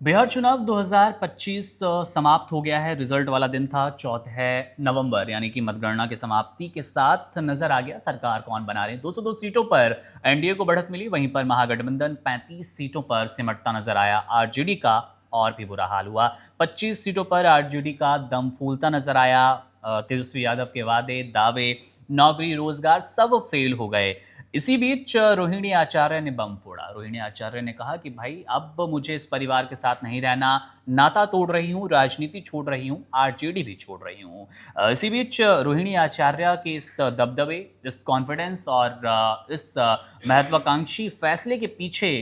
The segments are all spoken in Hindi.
बिहार चुनाव 2025 समाप्त हो गया है। रिजल्ट वाला दिन था 4 नवंबर, यानी कि मतगणना की समाप्ति के साथ नजर आ गया सरकार कौन बना रहे हैं। 202 सीटों पर एनडीए को बढ़त मिली, वहीं पर महागठबंधन 35 सीटों पर सिमटता नजर आया। आरजेडी का और भी बुरा हाल हुआ। 25 सीटों पर आरजेडी का दम फूलता नजर आया। तेजस्वी यादव के वादे, दावे, नौकरी, रोजगार सब फेल हो गए। इसी बीच रोहिणी आचार्य ने बम फोड़ा। रोहिणी आचार्य ने कहा कि भाई अब मुझे इस परिवार के साथ नहीं रहना, नाता तोड़ रही हूँ, राजनीति छोड़ रही हूँ, आरजेडी भी छोड़ रही हूँ। इसी बीच रोहिणी आचार्य के इस दबदबे, इस कॉन्फिडेंस और इस महत्वाकांक्षी फैसले के पीछे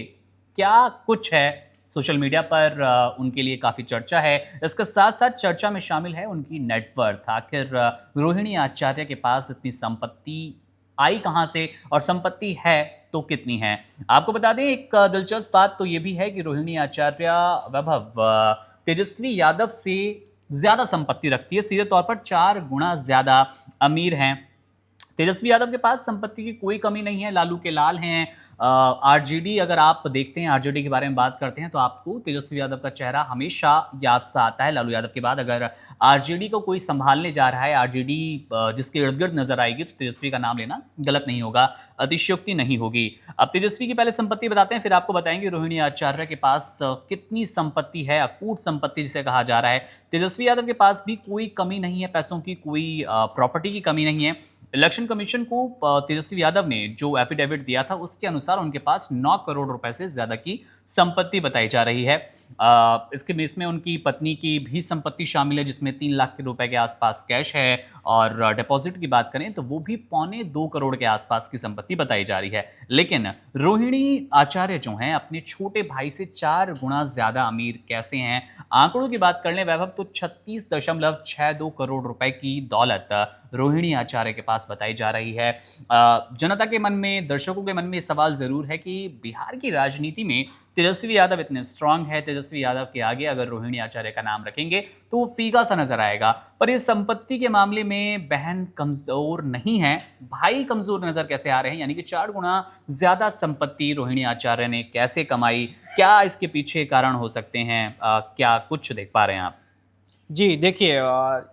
क्या कुछ है, सोशल मीडिया पर उनके लिए काफ़ी चर्चा है। इसके साथ साथ चर्चा में शामिल है उनकी नेटवर्थ। आखिर रोहिणी आचार्य के पास इतनी संपत्ति आई कहां से, और संपत्ति है तो कितनी है। आपको बता दें, एक दिलचस्प बात तो ये भी है कि रोहिणी आचार्य वैभव तेजस्वी यादव से ज्यादा संपत्ति रखती है। सीधे तौर पर 4 गुना ज्यादा अमीर हैं। तेजस्वी यादव के पास संपत्ति की कोई कमी नहीं है, लालू के लाल हैं। आरजेडी, अगर आप देखते हैं, आरजेडी के बारे में बात करते हैं तो आपको तेजस्वी यादव का चेहरा हमेशा याद सा आता है। लालू यादव के बाद अगर आरजेडी को कोई संभालने जा रहा है, आरजेडी जिसके इर्द गिर्द नजर आएगी, तो तेजस्वी का नाम लेना गलत नहीं होगा, अतिशयोक्ति नहीं होगी। अब तेजस्वी की पहले संपत्ति बताते हैं, फिर आपको बताएंगे रोहिणी आचार्य के पास कितनी संपत्ति है, अकूट संपत्ति जिसे कहा जा रहा है। तेजस्वी यादव के पास भी कोई कमी नहीं है, पैसों की कोई प्रॉपर्टी की कमी नहीं है। इलेक्शन कमीशन को तेजस्वी यादव ने जो एफिडेविट दिया था उसके अनुसार उनके पास 9 करोड़ रुपए से ज्यादा की संपत्ति बताई जा रही है। इसके बेस में उनकी पत्नी की भी संपत्ति शामिल है, जिसमें 3 लाख के रुपए के आसपास कैश है, और डिपॉजिट की बात करें तो वो भी 1.25 करोड़ के आसपास की संपत्ति बताई जा रही है। लेकिन रोहिणी आचार्य जो हैं, अपने छोटे भाई से 4 गुना ज्यादा अमीर कैसे हैं? आंकड़ों की बात कर लें वैभव, तो 36.62 करोड़ रुपए की दौलत रोहिणी आचार्य के पास बताई जा रही है। जनता के मन में, दर्शकों के मन में सवाल जरूर है कि बिहार की राजनीति में तेजस्वी यादव इतने स्ट्रांग है, तेजस्वी यादव के आगे अगर रोहिणी आचार्य का नाम रखेंगे तो वो फीका सा नजर आएगा। पर इस संपत्ति के मामले में बहन कमजोर नहीं है, भाई कमजोर नजर कैसे आ रहे हैं? यानी कि 4 गुना ज्यादा संपत्ति रोहिणी आचार्य ने कैसे कमाई? क्या इसके पीछे कारण हो सकते हैं? क्या कुछ देख पा रहे हैं आप? जी देखिए,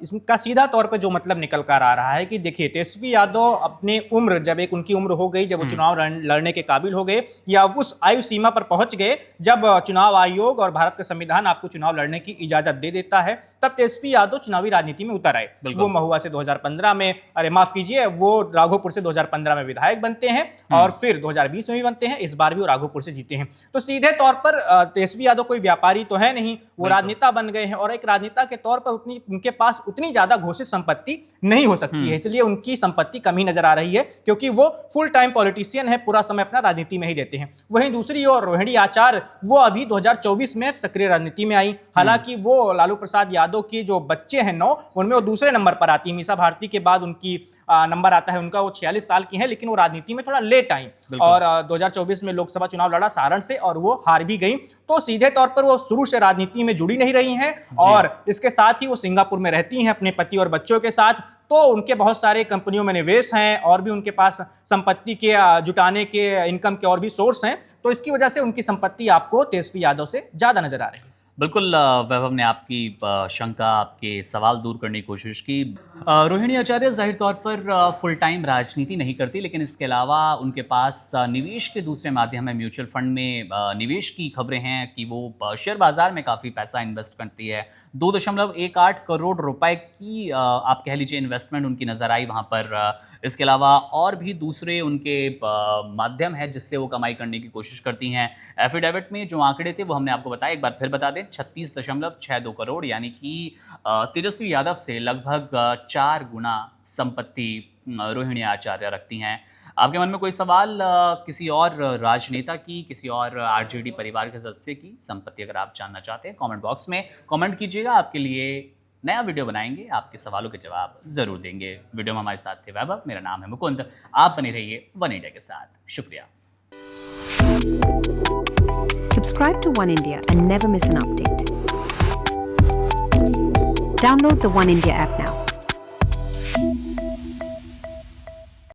इसका सीधा तौर पे जो मतलब निकल कर आ रहा है कि देखिए, तेजस्वी यादव अपने उम्र, जब एक उनकी उम्र हो गई, जब वो चुनाव लड़ने के काबिल हो गए, या उस आयु सीमा पर पहुंच गए जब चुनाव आयोग और भारत का संविधान आपको चुनाव लड़ने की इजाजत दे देता है, तब तेजस्वी यादव चुनावी राजनीति में उतर आए। वो महुआ से 2015 में, अरे माफ कीजिए, वो राघोपुर से 2015 में विधायक बनते हैं और फिर 2020 में भी बनते हैं। इस बार भी वो राघोपुर से जीते हैं। तो सीधे तौर पर तेजस्वी यादव कोई व्यापारी तो है नहीं, वो राजनेता बन गए हैं, और एक राजनेता के तौर पर उनके पास उतनी ज्यादा घोषित संपत्ति नहीं हो सकती है। इसलिए उनकी संपत्ति कम ही नजर आ रही है, क्योंकि वो फुल टाइम पॉलिटिशियन है, पूरा समय अपना राजनीति में ही देते हैं। वहीं दूसरी ओर रोहिणी आचार्य, वो अभी 2024 में सक्रिय राजनीति में आई। हालांकि वो लालू प्रसाद यादव की जो बच्चे हैं 9, उनमें वो दूसरे नंबर पर आती है। मीसा भारती के बाद उनकी नंबर आता है उनका, वो 46 साल की है, लेकिन वो राजनीति में थोड़ा लेट आई और 2024 में लोकसभा चुनाव लड़ा सारण से, और वो हार भी गई। तो सीधे तौर पर वो शुरू से राजनीति में जुड़ी नहीं रही हैं, और इसके साथ ही वो सिंगापुर में रहती हैं अपने पति और बच्चों के साथ। तो उनके बहुत सारे कंपनियों में निवेश हैं, और भी उनके पास संपत्ति के जुटाने के, इनकम के और भी सोर्स हैं। तो इसकी वजह से उनकी संपत्ति आपको तेजस्वी यादव से ज्यादा नजर आ रही है। बिल्कुल, वैभव ने आपकी शंका, आपके सवाल दूर करने की कोशिश की। रोहिणी आचार्य जाहिर तौर पर फुल टाइम राजनीति नहीं करती, लेकिन इसके अलावा उनके पास निवेश के दूसरे माध्यम है। म्यूचुअल फंड में निवेश की खबरें हैं कि वो शेयर बाजार में काफ़ी पैसा इन्वेस्ट करती है। 2.18 करोड़ रुपए की आप कह लीजिए इन्वेस्टमेंट उनकी नज़र आई वहाँ पर। इसके अलावा और भी दूसरे उनके माध्यम है जिससे वो कमाई करने की कोशिश करती हैं। एफिडेविट में जो आंकड़े थे वो हमने आपको बताया, एक बार फिर बता दें, 36.62 करोड़, यानी कि तेजस्वी यादव से लगभग 4 गुना संपत्ति रोहिणी आचार्य रखती हैं। आपके मन में कोई सवाल किसी और राजनेता की, किसी और आरजेडी परिवार के सदस्य की संपत्ति अगर आप जानना चाहते हैं, कमेंट बॉक्स में कमेंट कीजिएगा। आपके लिए नया वीडियो बनाएंगे, आपके सवालों के जवाब जरूर देंगे। वीडियो में हमारे साथ थे वैभव, मेरा नाम है मुकुंद। आप बने रहिए वन इंडिया के साथ। शुक्रिया। Subscribe to One India and never miss an update. Download the One India app now.